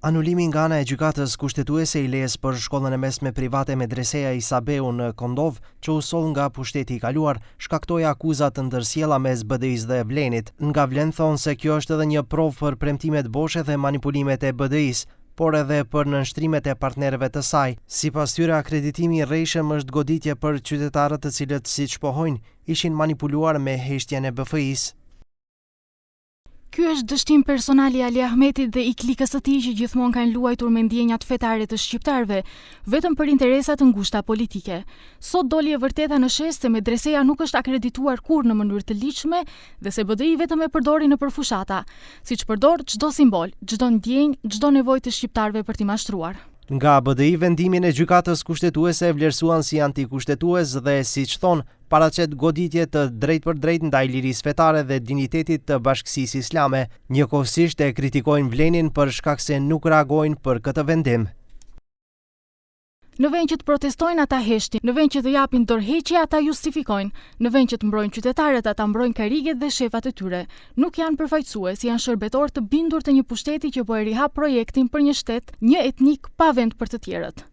Anulimi nga ana e gjykatës kushtetuese i lejes për shkollën e mesme private Medreseja Isabeu në Kondov, që u soll nga pushteti i kaluar, shkaktoi akuza të ndërsjella mes BDI-s dhe Vlenit. Nga Vlen thonë se kjo është edhe një provë për premtimet boshe dhe manipulimet e BDI-s, por edhe për nënshtrimet e partnerëve të saj. Sipas tyre, akreditimi i rrejshëm është goditje për qytetarët të cilët, siç pohojnë, ishin manipuluar me heshtjen e BFI-s. Ky është dështim personal i Ali Ahmetit dhe i klikës së tij që gjithmonë kanë luajtur me ndjenjat fetare të shqiptarëve, vetëm për interesa të ngushta politike. Sot doli e vërteta në shes se Medreseja nuk është akredituar kurrë në mënyrë të ligjshme dhe se BDI vetëm e përdori në përfushata, siç përdor çdo simbol, çdo ndjenjë, çdo nevojë të shqiptarëve për t'i mashtruar. Nga BDI vendimin e gjykatës kushtetuese vlerësuan si antikushtetues dhe, siç thonë, paraqet goditje të drejt për drejt ndaj lirisë fetare dhe dinjitetit të Bashkësisë Islame. Njëkohësisht e kritikojnë Vlenin për shkak se nuk reagojnë për këtë vendim. Në vend që të protestojnë ata heshtin, në vend që të japin dorëheqje ata justifikojnë, në vend që të mbrojnë qytetarët ata mbrojnë kariget dhe shefat e tyre. Nuk janë përfaqësues, janë shërbetor të bindur të një pushteti që po e rihap projektin për një shtet, një etnik pa vend për të tjerët.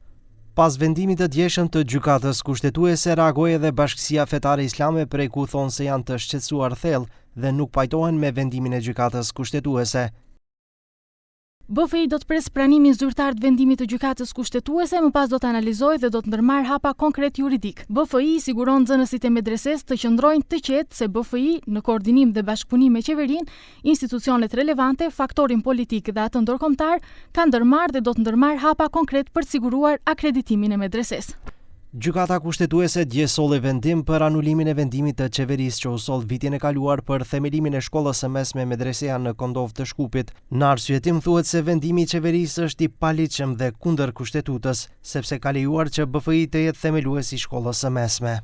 Pas vendimit të djeshëm të gjykatës kushtetuese, reagoi edhe Bashkësia Fetare Islame, prej ku thonë se janë të shqetësuar thellë dhe nuk pajtohen me vendimin e gjykatës kushtetuese. BFI do të pres pranimin zyrtar të vendimit të gjykatës kushtetuese, më pas do të analizojë dhe do të ndërmarrë hapa konkret juridik. BFI siguron nxënësit e medreses të qëndrojnë të qetë se BFI, në koordinim dhe bashkëpunim me qeverinë, institucionet relevante, faktorin politik dhe atë ndërkombëtar, ka ndërmarrë dhe do të ndërmarrë hapa konkret për të siguruar akreditimin e medreses. Gjykata kushtetuese dje solli vendim për anulimin e vendimit të qeverisë që u soll vitin e kaluar për themelimin e shkollës së mesme Medreseja në Kondov të Shkupit. Në arsyetim thuhet se vendimi i qeverisë është i paligjshëm dhe kundër kushtetutës, sepse ka lejuar që BFI të jetë themeluesi i shkollës së mesme.